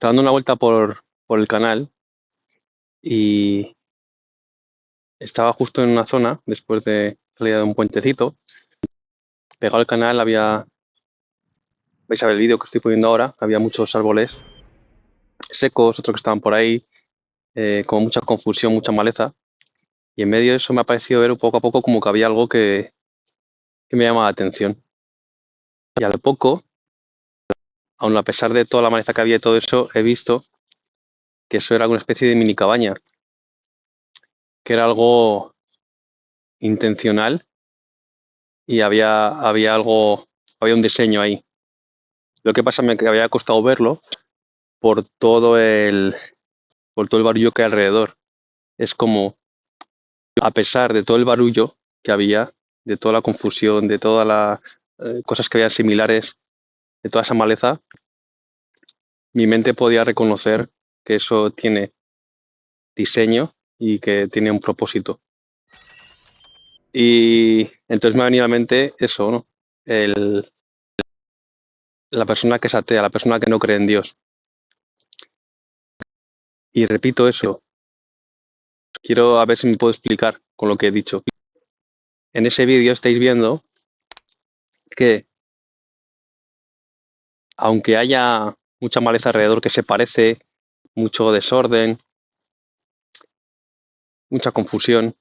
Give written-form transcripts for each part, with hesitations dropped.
Estaba dando una vuelta por el canal y estaba justo en una zona, después de salir de un puentecito, pegado al canal había, vais a ver el vídeo que estoy poniendo ahora, había muchos árboles secos, otros que estaban por ahí, con mucha confusión, mucha maleza, y en medio de eso me ha parecido ver poco a poco como que había algo que me llamaba la atención. Y al poco, aun a pesar de toda la maleza que había y todo eso, he visto que eso era una especie de mini cabaña, que era algo intencional y había un diseño ahí. Lo que pasa es que había costado verlo por todo el, por todo el barullo que hay alrededor. Es como, a pesar de todo el barullo que había, de toda la confusión, de todas las cosas que habían similares, de toda esa maleza, mi mente podía reconocer que eso tiene diseño y que tiene un propósito. Y entonces me ha venido a la mente eso, ¿no? El, la persona que es atea, la persona que no cree en Dios. Y repito eso, quiero a ver si me puedo explicar con lo que he dicho. En ese vídeo estáis viendo que aunque haya mucha maleza alrededor que se parece, mucho desorden, mucha confusión,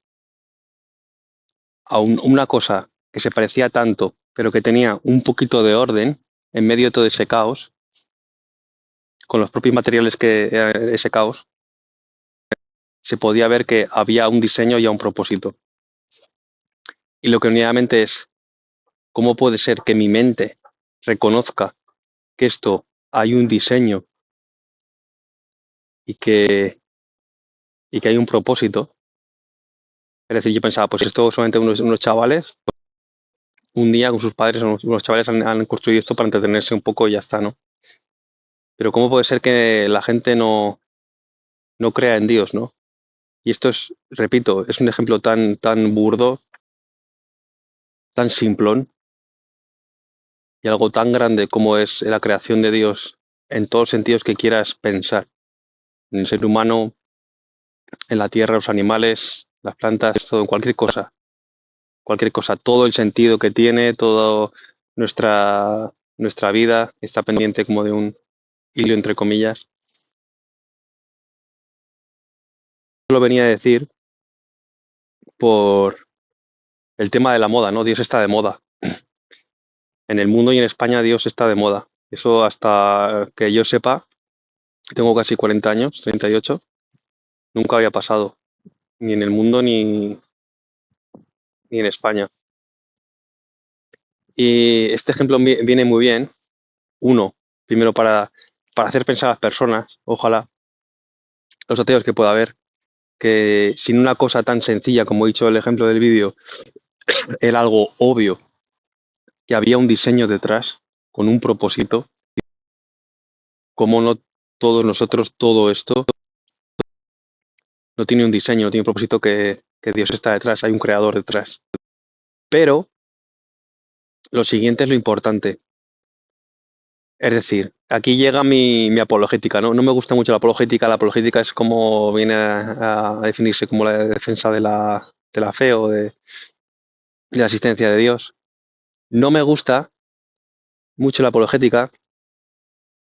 aún una cosa que se parecía tanto, pero que tenía un poquito de orden en medio de todo ese caos, con los propios materiales que era ese caos, se podía ver que había un diseño y un propósito. Y lo que unidadamente es, ¿cómo puede ser que mi mente reconozca que esto hay un diseño y que hay un propósito? Es decir, yo pensaba, pues esto solamente unos chavales, un día con sus padres, unos chavales han construido esto para entretenerse un poco y ya está, ¿no? Pero ¿cómo puede ser que la gente no crea en Dios, ¿no? Y esto es, repito, es un ejemplo tan burdo, tan simplón, y algo tan grande como es la creación de Dios en todos los sentidos que quieras pensar. En el ser humano, en la tierra, los animales, las plantas, todo, cualquier cosa, todo el sentido que tiene, toda nuestra vida está pendiente como de un hilo entre comillas. Lo venía a decir por el tema de la moda, ¿no? Dios está de moda. En el mundo y en España Dios está de moda. Eso hasta que yo sepa, tengo casi 40 años, 38, nunca había pasado, ni en el mundo ni en España. Y este ejemplo viene muy bien, uno, primero para hacer pensar a las personas, ojalá, los ateos que pueda haber, que sin una cosa tan sencilla como he dicho el ejemplo del vídeo, era algo obvio, que había un diseño detrás, con un propósito, como no todos nosotros, todo esto, no tiene un diseño, no tiene un propósito que Dios está detrás, hay un creador detrás. Pero lo siguiente es lo importante. Es decir, aquí llega mi apologética, ¿no? No me gusta mucho la apologética es como viene a definirse como la defensa de la fe o de la existencia de Dios. No me gusta mucho la apologética,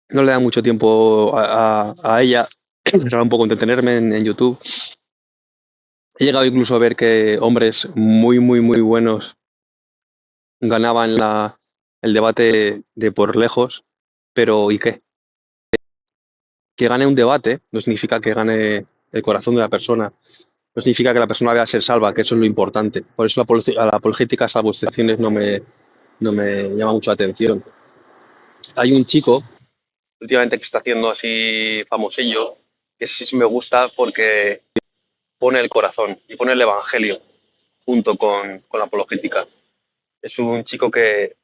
no le da mucho tiempo a ella, era un poco entretenerme en YouTube. He llegado incluso a ver que hombres muy buenos ganaban el debate de por lejos, pero ¿y qué? Que gane un debate no significa que gane el corazón de la persona, no significa que la persona vaya a ser salva, que eso es lo importante. Por eso la apologética, salvo excepciones, no me llama mucho la atención. Hay un chico últimamente que está haciendo así famosillo, que sí me gusta porque pone el corazón y pone el evangelio junto con la apologética. Es un chico que,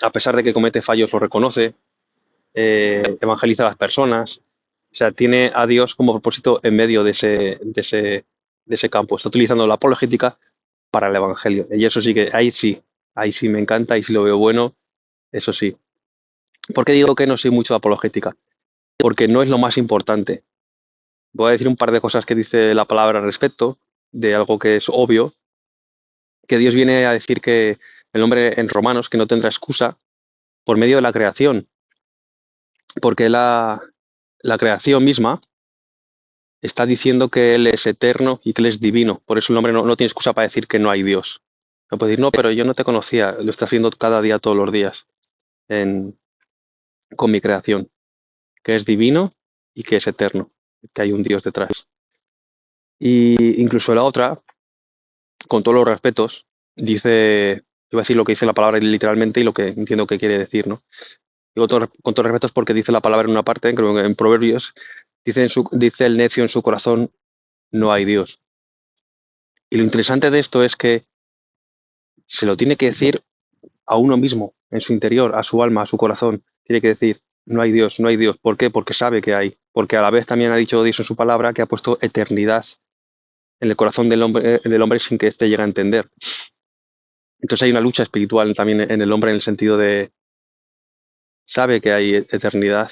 a pesar de que comete fallos, lo reconoce, evangeliza a las personas, o sea, tiene a Dios como propósito en medio de ese campo. Está utilizando la apologética para el evangelio. Y eso sí que, ahí sí me encanta, ahí sí lo veo bueno, eso sí. ¿Por qué digo que no soy mucho de apologética? porque no es lo más importante. Voy a decir un par de cosas que dice la palabra al respecto, de algo que es obvio, que Dios viene a decir que el hombre en Romanos que no tendrá excusa por medio de la creación, porque la creación misma está diciendo que Él es eterno y que Él es divino. Por eso el hombre no tiene excusa para decir que no hay Dios. No puede decir, no, pero yo no te conocía, lo estás viendo cada día, todos los días, en, con mi creación, que es divino y que es eterno, que hay un Dios detrás. Y incluso la otra, con todos los respetos, dice, iba a decir lo que dice la palabra literalmente y lo que entiendo que quiere decir, ¿no? Digo con todos los respetos porque dice la palabra en una parte, creo que en Proverbios, dice el necio en su corazón, no hay Dios. Y lo interesante de esto es que se lo tiene que decir a uno mismo, en su interior, a su alma, a su corazón. Tiene que decir, no hay Dios, no hay Dios. ¿Por qué? Porque sabe que hay. Porque a la vez también ha dicho Dios en su palabra que ha puesto eternidad en el corazón del hombre sin que éste llegue a entender. Entonces hay una lucha espiritual también en el hombre en el sentido de, sabe que hay eternidad.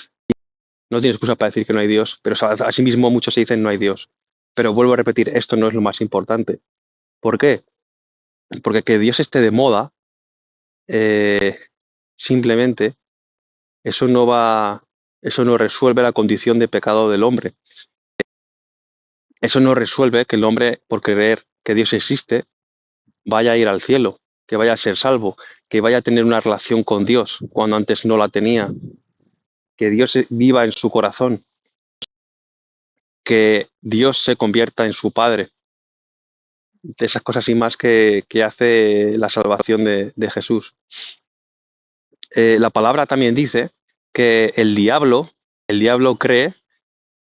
No tiene excusa para decir que no hay Dios, pero asimismo muchos se dicen no hay Dios. Pero vuelvo a repetir, esto no es lo más importante. ¿Por qué? Porque que Dios esté de moda, eh, simplemente, eso no va, eso no resuelve la condición de pecado del hombre. Eso no resuelve que el hombre, por creer que Dios existe, vaya a ir al cielo, que vaya a ser salvo, que vaya a tener una relación con Dios cuando antes no la tenía, que Dios viva en su corazón, que Dios se convierta en su Padre. De esas cosas y más que hace la salvación de Jesús. La palabra también dice que el diablo cree,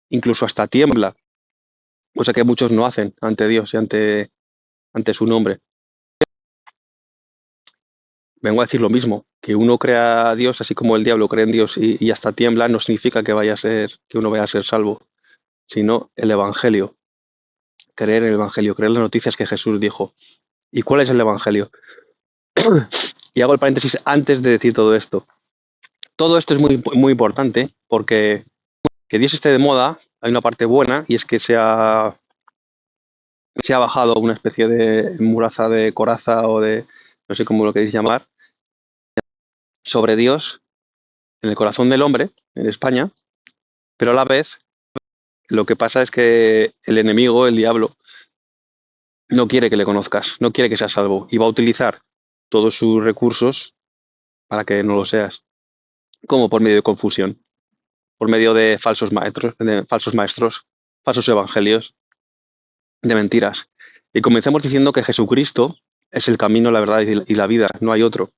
incluso hasta tiembla, cosa que muchos no hacen ante Dios y ante su nombre. Vengo a decir lo mismo, que uno crea a Dios así como el diablo cree en Dios y hasta tiembla no significa que uno vaya a ser salvo, sino el Evangelio, creer en el Evangelio, creer las noticias que Jesús dijo. ¿Y cuál es el Evangelio? Y hago el paréntesis antes de decir todo esto. Todo esto es muy importante porque que Dios esté de moda, hay una parte buena y es que se ha bajado una especie de muraza de coraza o de, no sé cómo lo queréis llamar, sobre Dios en el corazón del hombre, en España, pero a la vez lo que pasa es que el enemigo, el diablo, no quiere que le conozcas, no quiere que seas salvo y va a utilizar todos sus recursos para que no lo seas, como por medio de confusión, por medio de falsos maestros, falsos evangelios, de mentiras. Y comencemos diciendo que Jesucristo es el camino, la verdad y la vida, no hay otro.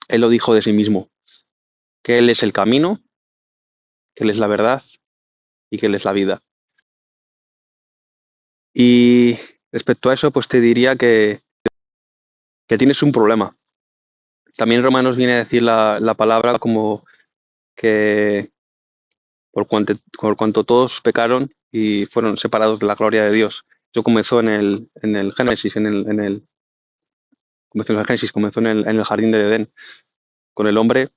Él lo dijo de sí mismo, que Él es el camino, que Él es la verdad y que Él es la vida. Y respecto a eso, pues te diría que tienes un problema. También Romanos viene a decir la palabra como que por cuanto todos pecaron y fueron separados de la gloria de Dios. Eso comenzó en el Génesis, comenzó en el Génesis, comenzó en el jardín de Edén, con el hombre,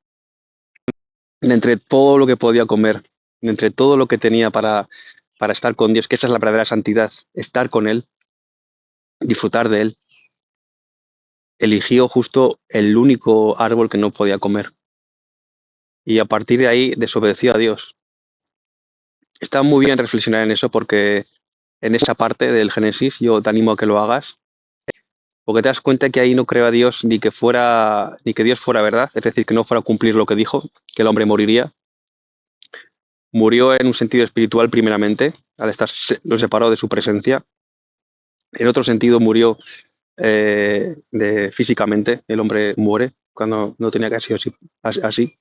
de entre todo lo que podía comer, de entre todo lo que tenía para estar con Dios, que esa es la verdadera santidad, estar con Él, disfrutar de Él, eligió justo el único árbol que no podía comer. Y a partir de ahí desobedeció a Dios. Está muy bien reflexionar en eso porque en esa parte del Génesis yo te animo a que lo hagas, porque te das cuenta que ahí no creó a Dios ni que Dios fuera verdad, es decir, que no fuera a cumplir lo que dijo, que el hombre moriría. Murió en un sentido espiritual primeramente, al estar lo separó de su presencia. En otro sentido murió físicamente, el hombre muere cuando no tenía que ser así.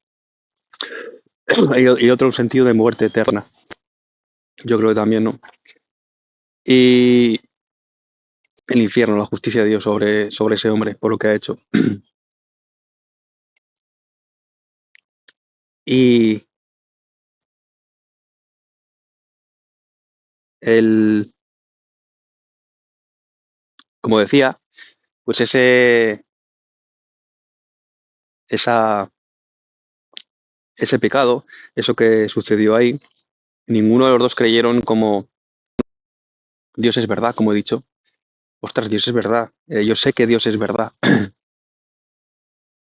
Y otro sentido de muerte eterna, yo creo que también, ¿no? Y el infierno, la justicia de Dios sobre ese hombre por lo que ha hecho. Y el, como decía, pues esa ese pecado, eso que sucedió ahí, ninguno de los dos creyeron como Dios es verdad, como he dicho. Ostras, Dios es verdad. Yo sé que Dios es verdad.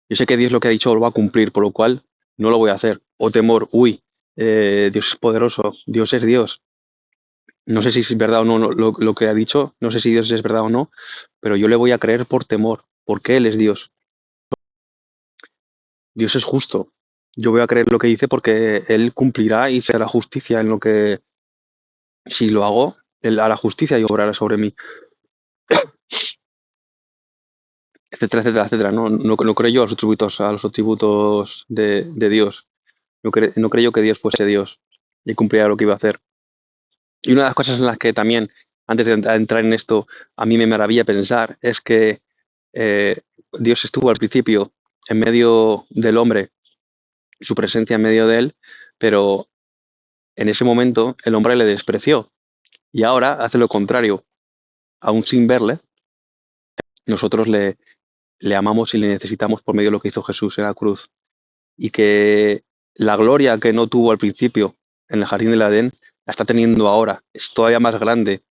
Yo sé que Dios lo que ha dicho lo va a cumplir, por lo cual no lo voy a hacer. O temor, uy, Dios es poderoso, Dios es Dios. No sé si es verdad o no lo que ha dicho, no sé si Dios es verdad o no, pero yo le voy a creer por temor, porque Él es Dios. Dios es justo. Yo voy a creer lo que dice porque Él cumplirá y será justicia en lo que, si lo hago, Él hará justicia y obrará sobre mí, etcétera, etcétera, etcétera. No creo yo a los atributos de Dios. No creo que Dios fuese Dios y cumplirá lo que iba a hacer. Y una de las cosas en las que también, antes de entrar en esto, a mí me maravilla pensar es que eh, Dios estuvo al principio en medio del hombre, su presencia en medio de él, pero en ese momento el hombre le despreció y ahora hace lo contrario. Aún sin verle, nosotros le amamos y le necesitamos por medio de lo que hizo Jesús en la cruz. Y que la gloria que no tuvo al principio en el jardín del Edén, la está teniendo ahora. Es todavía más grande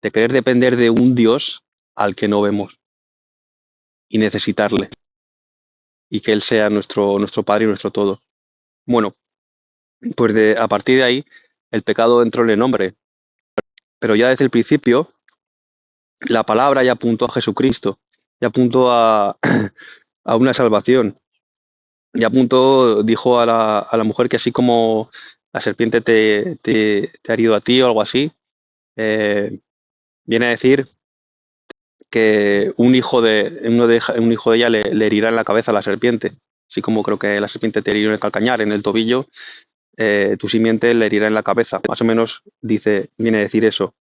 de querer depender de un Dios al que no vemos y necesitarle. Y que Él sea nuestro Padre y nuestro todo. Bueno, pues a partir de ahí, el pecado entró en el hombre. Pero ya desde el principio, la palabra ya apuntó a Jesucristo, ya apuntó a una salvación. Ya apuntó, dijo a la mujer que así como la serpiente te ha herido a ti o algo así, eh, viene a decir que un hijo de ella le herirá en la cabeza a la serpiente. Así como creo que la serpiente te hirió en el calcañar, en el tobillo, tu simiente le herirá en la cabeza. Más o menos viene a decir eso.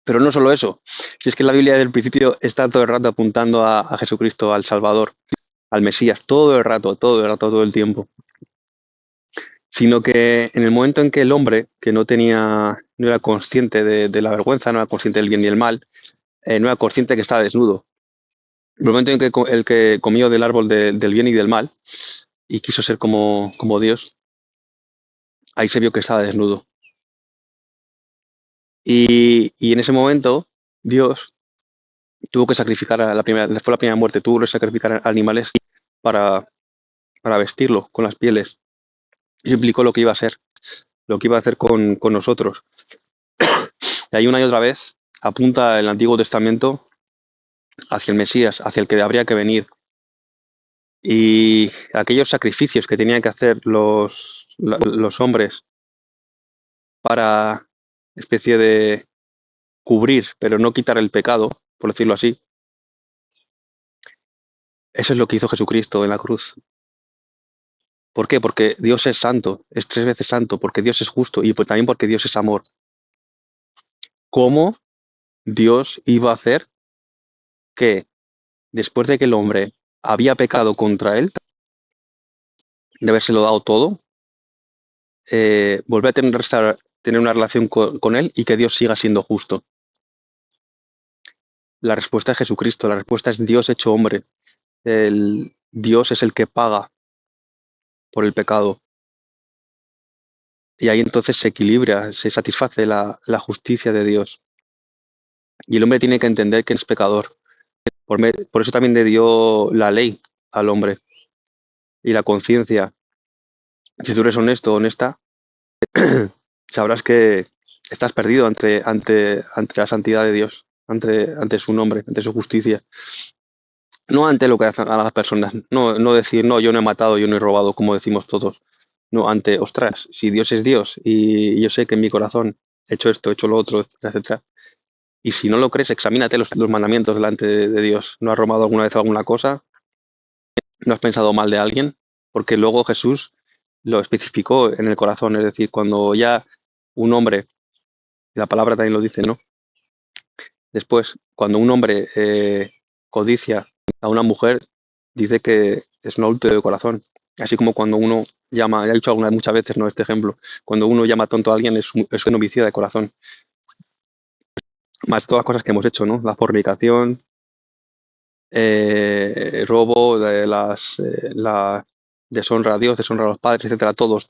Pero no solo eso, si es que la Biblia desde el principio está todo el rato apuntando a Jesucristo, al Salvador, al Mesías, todo el rato, todo el tiempo. Sino que en el momento en que el hombre, que no era consciente de la vergüenza, no era consciente del bien y el mal, no era consciente que estaba desnudo. El momento en que el que comió del árbol del bien y del mal y quiso ser como Dios, ahí se vio que estaba desnudo. Y en ese momento Dios tuvo que sacrificar después de la primera muerte, tuvo que sacrificar animales para, para vestirlo con las pieles. Y implicó lo que iba a ser, lo que iba a hacer con nosotros. Y ahí una y otra vez apunta el Antiguo Testamento hacia el Mesías, hacia el que habría que venir. Y aquellos sacrificios que tenían que hacer los hombres para especie de cubrir, pero no quitar el pecado, por decirlo así, eso es lo que hizo Jesucristo en la cruz. ¿Por qué? Porque Dios es santo, es 3 veces santo, porque Dios es justo y también porque Dios es amor. ¿Cómo Dios iba a hacer que después de que el hombre había pecado contra él, de habérselo dado todo, volver a tener una relación con él y que Dios siga siendo justo? La respuesta es Jesucristo, la respuesta es Dios hecho hombre. Dios es el que paga por el pecado. Y ahí entonces se equilibra, se satisface la justicia de Dios. Y el hombre tiene que entender que es pecador. Por eso también le dio la ley al hombre y la conciencia. Si tú eres honesto o honesta, sabrás que estás perdido ante la santidad de Dios, ante su nombre, ante su justicia. No ante lo que hacen a las personas. No decir, no, yo no he matado, yo no he robado, como decimos todos. No, ante, ostras, si Dios es Dios y yo sé que en mi corazón he hecho esto, he hecho lo otro, etcétera, etcétera. Y si no lo crees, examínate los mandamientos delante de Dios. ¿No has robado alguna vez alguna cosa? ¿No has pensado mal de alguien? Porque luego Jesús lo especificó en el corazón. Es decir, cuando ya un hombre, la palabra también lo dice, ¿no? Después, cuando un hombre codicia a una mujer, dice que es un adulterio de corazón. Así como cuando uno llama, ya he dicho muchas veces, ¿no? Este ejemplo, cuando uno llama tonto a alguien es un homicida de corazón. Más todas las cosas que hemos hecho, ¿no? La fornicación, robo, deshonra a Dios, deshonra a los padres, etcétera, todos.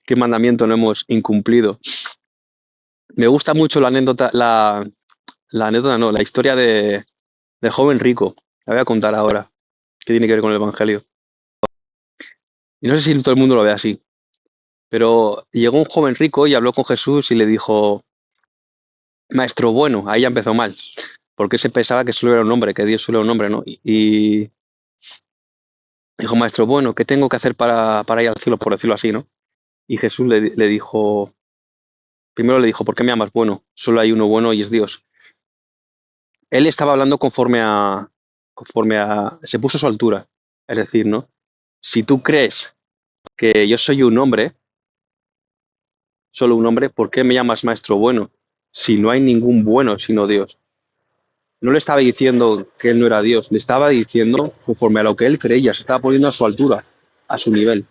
¿Qué mandamiento no hemos incumplido? Me gusta mucho la anécdota, no, la historia del joven rico. La voy a contar ahora, que tiene que ver con el Evangelio. Y no sé si todo el mundo lo ve así, pero llegó un joven rico y habló con Jesús y le dijo, Maestro bueno, ahí ya empezó mal, porque se pensaba que solo era un hombre, que Dios solo era un hombre, ¿no? Y dijo, Maestro bueno, ¿qué tengo que hacer para ir al cielo, por decirlo así, ¿no? Y Jesús le dijo, primero le dijo, ¿por qué me amas? Bueno, solo hay uno bueno y es Dios. Él estaba hablando se puso a su altura. Es decir, ¿no? Si tú crees que yo soy un hombre, solo un hombre, ¿por qué me llamas maestro bueno? Si no hay ningún bueno sino Dios. No le estaba diciendo que él no era Dios, le estaba diciendo conforme a lo que él creía, se estaba poniendo a su altura, a su nivel.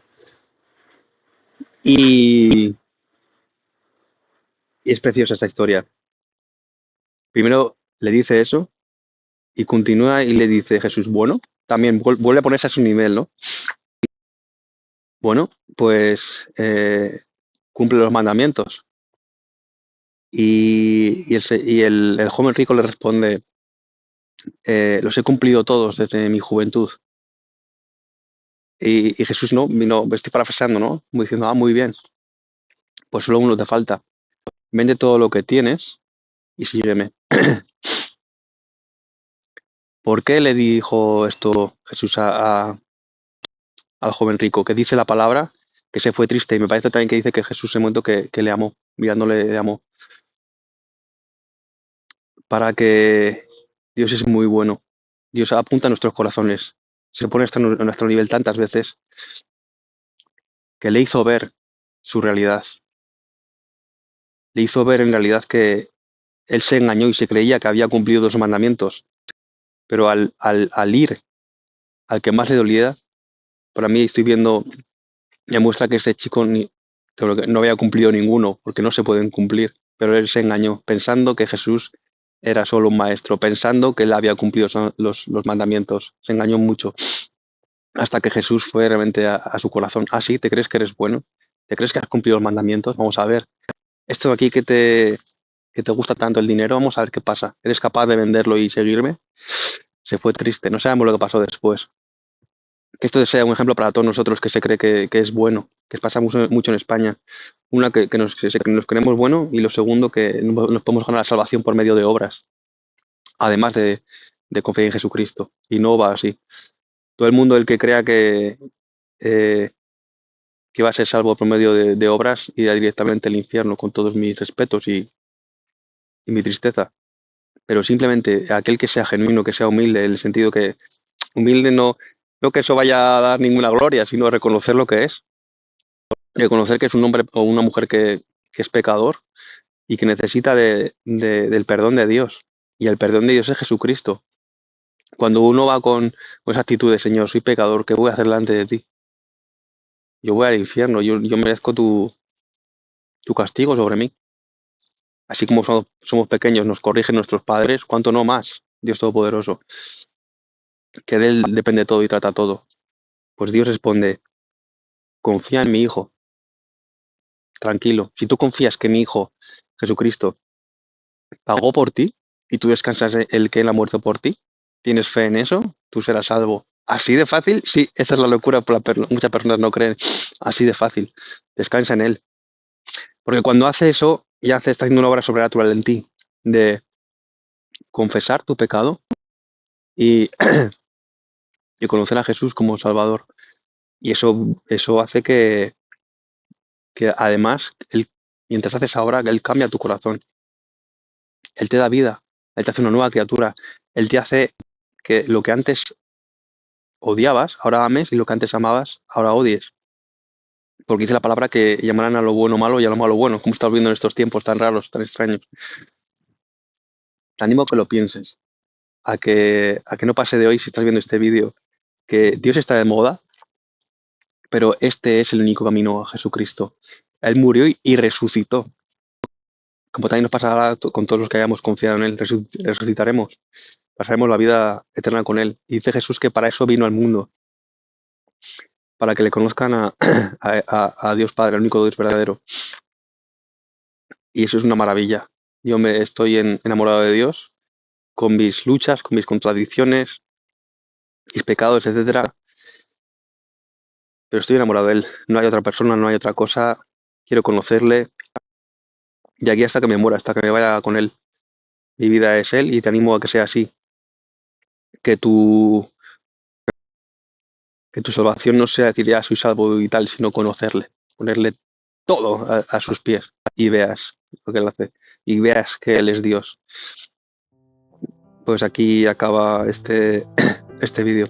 Y, y es preciosa esta historia. Primero le dice eso y continúa y le dice Jesús, bueno, también vuelve a ponerse a su nivel, ¿no? Bueno, pues cumple los mandamientos. Y el joven rico le responde, los he cumplido todos desde mi juventud. Y Jesús no, vino, estoy parafraseando, ¿no? Como diciendo, muy bien, pues solo uno te falta. Vende todo lo que tienes y sígueme. ¿Por qué le dijo esto Jesús al joven rico? Que dice la palabra que se fue triste. Y me parece también que dice que Jesús en el momento que le amó, mirándole le amó. Para que Dios es muy bueno. Dios apunta a nuestros corazones. Se pone a nuestro nivel tantas veces que le hizo ver su realidad. Le hizo ver en realidad que él se engañó y se creía que había cumplido los mandamientos. Pero al ir al que más le dolía, para mí estoy viendo, me muestra que este chico creo que no había cumplido ninguno, porque no se pueden cumplir. Pero él se engañó, pensando que Jesús era solo un maestro, pensando que él había cumplido los mandamientos. Se engañó mucho. Hasta que Jesús fue realmente a su corazón. Ah, sí, ¿te crees que eres bueno? ¿Te crees que has cumplido los mandamientos? Vamos a ver. Esto de aquí que te gusta tanto el dinero, vamos a ver qué pasa. ¿Eres capaz de venderlo y seguirme? Se fue triste. No sabemos lo que pasó después. Que esto sea un ejemplo para todos nosotros que se cree que es bueno, que pasa mucho en España. Una, que nos creemos bueno y lo segundo, que nos podemos ganar la salvación por medio de obras, además de confiar en Jesucristo. Y no va así. Todo el mundo, el que crea eh, que va a ser salvo por medio de obras, irá directamente al infierno, con todos mis respetos y mi tristeza. Pero simplemente aquel que sea genuino, que sea humilde, en el sentido que humilde no que eso vaya a dar ninguna gloria, sino reconocer lo que es. Reconocer que es un hombre o una mujer que es pecador y que necesita del perdón de Dios. Y el perdón de Dios es Jesucristo. Cuando uno va con esa actitud de Señor, soy pecador, ¿qué voy a hacer delante de ti? Yo voy al infierno, yo merezco tu castigo sobre mí. Así como somos pequeños, nos corrigen nuestros padres, ¿cuánto no más? Dios Todopoderoso, que de Él depende todo y trata todo. Pues Dios responde, confía en mi Hijo, tranquilo. Si tú confías que mi Hijo, Jesucristo, pagó por ti y tú descansas en el que Él ha muerto por ti, tienes fe en eso, tú serás salvo. Así de fácil, sí, esa es la locura, muchas personas no creen. Así de fácil, descansa en Él. Porque cuando hace eso, está haciendo una obra sobrenatural en ti, de confesar tu pecado y, y conocer a Jesús como Salvador. Y eso hace que además, mientras haces ahora, Él cambia tu corazón. Él te da vida, Él te hace una nueva criatura. Él te hace que lo que antes odiabas, ahora ames, y lo que antes amabas, ahora odies. Porque dice la palabra que llamarán a lo bueno malo y a lo malo bueno, como estás viendo en estos tiempos tan raros, tan extraños. Te animo a que lo pienses, a que no pase de hoy, si estás viendo este vídeo, que Dios está de moda, pero este es el único camino a Jesucristo. Él murió y resucitó. Como también nos pasará con todos los que hayamos confiado en Él, resucitaremos, pasaremos la vida eterna con Él. Y dice Jesús que para eso vino al mundo, para que le conozcan a Dios Padre, el único Dios verdadero. Y eso es una maravilla. Yo me estoy enamorado de Dios, con mis luchas, con mis contradicciones, mis pecados, etcétera. Pero estoy enamorado de Él. No hay otra persona, no hay otra cosa. Quiero conocerle. Y aquí hasta que me muera, hasta que me vaya con Él. Mi vida es Él y te animo a que sea así. Que tu, que tu salvación no sea decir ya soy salvo y tal, sino conocerle. Ponerle todo a sus pies y veas lo que Él hace. Y veas que Él es Dios. Pues aquí acaba este vídeo.